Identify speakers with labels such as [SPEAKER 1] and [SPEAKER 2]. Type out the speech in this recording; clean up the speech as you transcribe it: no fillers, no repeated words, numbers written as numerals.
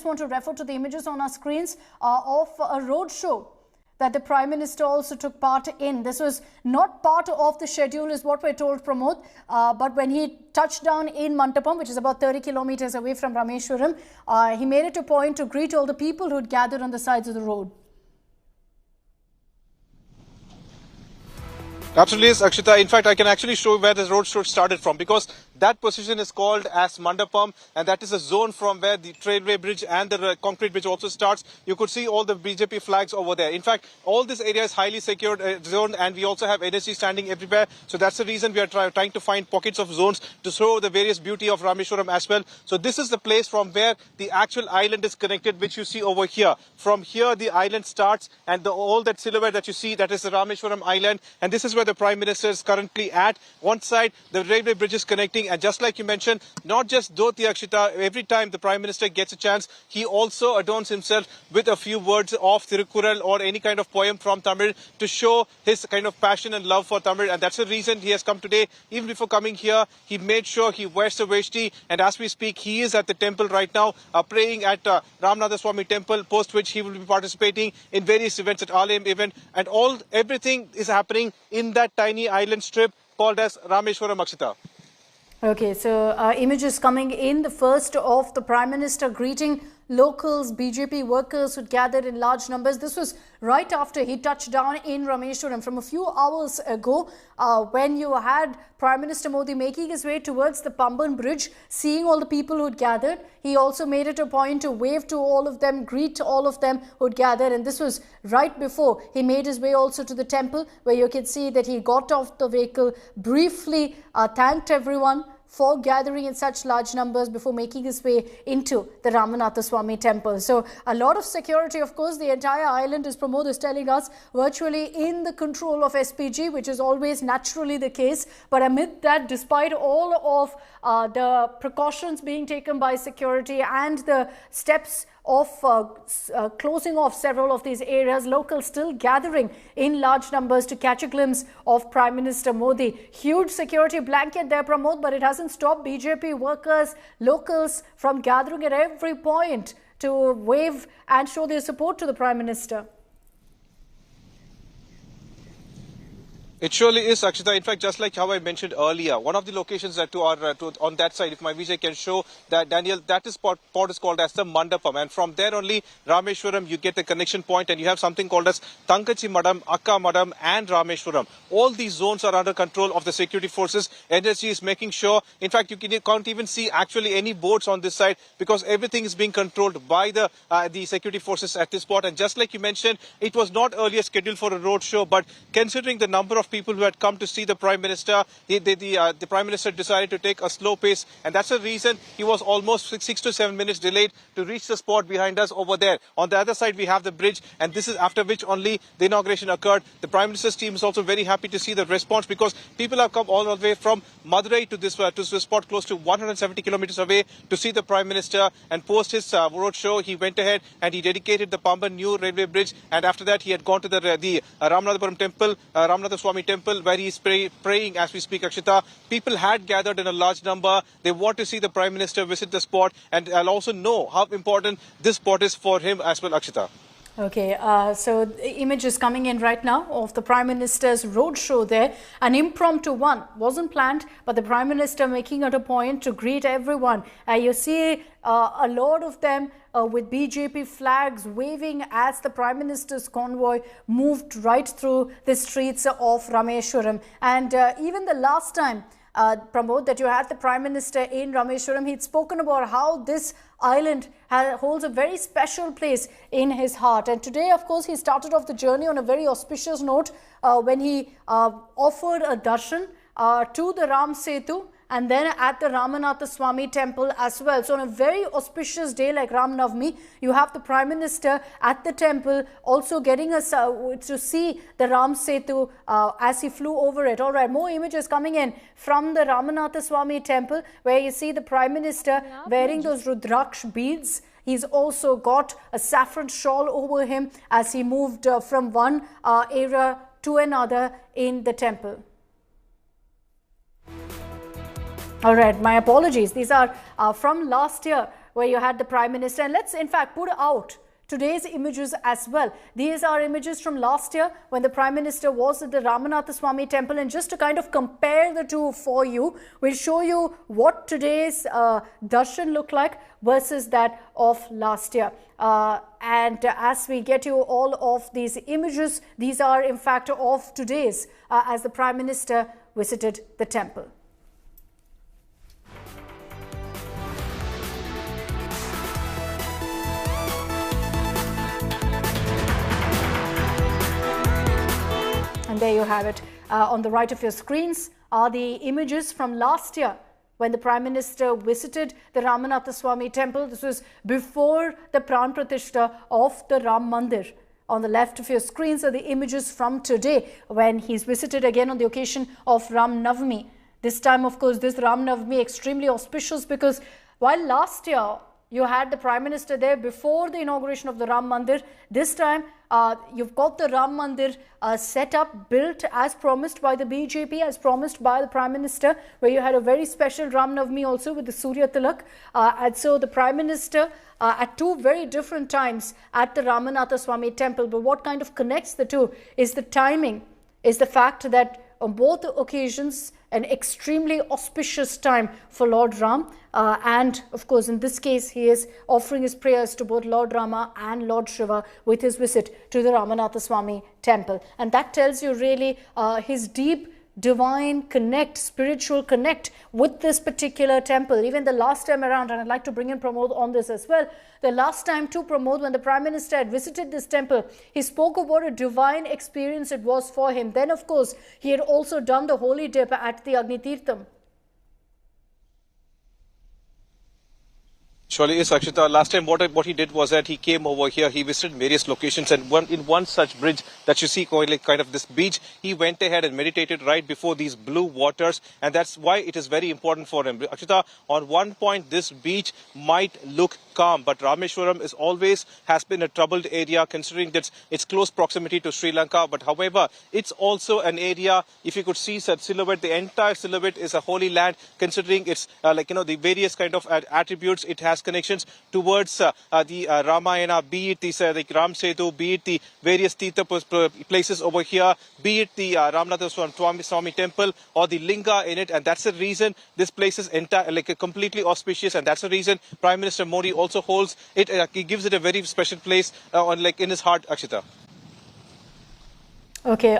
[SPEAKER 1] just want to refer to the images on our screens of a roadshow that the Prime Minister also took part in. This was not part of the schedule is what we're told, Pramod, but when he touched down in Mandapam, which is about 30 kilometers away from Rameswaram, he made it a point to greet all the people who had gathered on the sides of the road.
[SPEAKER 2] Absolutely, yes, Akshita. In fact, I can actually show you where the roadshow started from, because that position is called as Mandapam, and that is a zone from where the railway bridge and the concrete bridge also starts. You could see all the BJP flags over there. In fact, all this area is highly secured zone, and we also have NSG standing everywhere. So that's the reason we are trying to find pockets of zones to show the various beauty of Rameswaram as well. So this is the place from where the actual island is connected, which you see over here. From here, the island starts, and all that silhouette that you see, that is the Rameswaram Island, and this is where the Prime Minister is currently at. One side, the railway bridge is connecting, and just like you mentioned, not just Dhoti, Akshita, every time the Prime Minister gets a chance, he also adorns himself with a few words of Tirukural or any kind of poem from Tamil to show his kind of passion and love for Tamil, and that's the reason he has come today. Even before coming here, he made sure he wears the veshti, and as we speak, he is at the temple right now, praying at Ramanathaswamy Temple, post which he will be participating in various events at Alayam event, and everything is happening in that tiny island strip called as Rameswaram, Akshita.
[SPEAKER 1] Okay, so images coming in, the first of the Prime Minister greeting locals, BJP workers who gathered in large numbers. This was right after he touched down in Rameswaram from a few hours ago, when you had Prime Minister Modi making his way towards the Pamban Bridge, seeing all the people who'd gathered. He also made it a point to wave to all of them, greet all of them who'd gathered, and this was right before he made his way also to the temple, where you can see that he got off the vehicle, briefly thanked everyone for gathering in such large numbers before making his way into the Ramanathaswamy Temple. So a lot of security, of course. The entire island, as Pramod is telling us, virtually in the control of SPG, which is always naturally the case. But amid that, despite all of the precautions being taken by security and the steps of closing off several of these areas, locals still gathering in large numbers to catch a glimpse of Prime Minister Modi. Huge security blanket there, Pramod, but it hasn't stopped BJP workers, locals from gathering at every point to wave and show their support to the Prime Minister.
[SPEAKER 2] It surely is, Akshita. In fact, just like how I mentioned earlier, one of the locations that on that side, if my Vijay can show that, Daniel, that is spot is called as the Mandapam. And from there only, Rameswaram, you get the connection point, and you have something called as Tankachi Madam, Akka Madam, and Rameswaram. All these zones are under control of the security forces. NSG is making sure, in fact, you can't even see actually any boats on this side, because everything is being controlled by the security forces at this spot. And just like you mentioned, it was not earlier scheduled for a road show, but considering the number of people who had come to see the Prime Minister, the Prime Minister decided to take a slow pace, and that's the reason he was almost 6 to 7 minutes delayed to reach the spot behind us over there. On the other side, we have the bridge, and this is after which only the inauguration occurred. The Prime Minister's team is also very happy to see the response, because people have come all the way from Madurai to this spot close to 170 kilometers away to see the Prime Minister, and post his roadshow, he went ahead and he dedicated the Pamban new railway bridge, and after that he had gone to the Ramanathaswamy Temple, Ramanathaswamy Temple, where he is praying as we speak, Akshita. People had gathered in a large number. They want to see the Prime Minister visit the spot, and I'll also know how important this spot is for him as well, Akshita.
[SPEAKER 1] Okay, so the image is coming in right now of the Prime Minister's roadshow there. An impromptu one, wasn't planned, but the Prime Minister making it a point to greet everyone. You see a lot of them with BJP flags waving as the Prime Minister's convoy moved right through the streets of Rameswaram. And even the last time, Pramod, that you had the Prime Minister in Rameswaram, he'd spoken about how this island holds a very special place in his heart. And today, of course, he started off the journey on a very auspicious note when he offered a darshan to the Ram Setu, and then at the Ramanathaswamy Temple as well. So on a very auspicious day like Ram Navami, you have the Prime Minister at the temple also getting us to see the Ram Setu as he flew over it. All right, more images coming in from the Ramanathaswamy Temple, where you see the Prime Minister wearing those Rudraksh beads. He's also got a saffron shawl over him as he moved from one area to another in the temple. All right, my apologies. These are from last year where you had the Prime Minister. And let's in fact put out today's images as well. These are images from last year when the Prime Minister was at the Ramanathaswamy Temple. And just to kind of compare the two for you, we'll show you what today's darshan looked like versus that of last year. And as we get you all of these images, these are in fact of today's as the Prime Minister visited the temple. And there you have it. On the right of your screens are the images from last year when the Prime Minister visited the Ramanathaswamy Temple. This was before the Pran Pratishta of the Ram Mandir. On the left of your screens are the images from today when he's visited again on the occasion of Ram Navami. This time, of course, this Ram Navami extremely auspicious because while last year you had the Prime Minister there before the inauguration of the Ram Mandir, this time you've got the Ram Mandir set up, built as promised by the BJP, as promised by the Prime Minister, where you had a very special Ram Navami also with the Surya Tilak. And so the Prime Minister at two very different times at the Ramanathaswamy Temple. But what kind of connects the two is the timing, is the fact that on both occasions, an extremely auspicious time for Lord Ram. And of course, in this case, he is offering his prayers to both Lord Rama and Lord Shiva with his visit to the Ramanathaswamy Temple. And that tells you really his deep divine connect, spiritual connect with this particular temple. Even the last time around, and I'd like to bring in Pramod on this as well, the last time too, Pramod, when the Prime Minister had visited this temple, he spoke of what a divine experience it was for him. Then, of course, he had also done the holy dip at the Agni Tirtham.
[SPEAKER 2] Surely is, Akshita. Last time what he did was that he came over here, he visited various locations, and in one such bridge that you see like kind of this beach, he went ahead and meditated right before these blue waters, and that's why it is very important for him. Akshita, on one point this beach might look calm, but Rameswaram has been a troubled area considering its close proximity to Sri Lanka. But however, it's also an area, if you could see that silhouette, the entire silhouette is a holy land considering its the various kind of attributes it has connections towards the Ramayana, be it the Ram Setu, be it the various Tirtha places over here, be it the Ramanathaswamy Temple or the Linga in it, and that's the reason this place is completely auspicious, and that's the reason Prime Minister Modi also holds it. He gives it a very special place in his heart, Akshita.
[SPEAKER 1] Okay.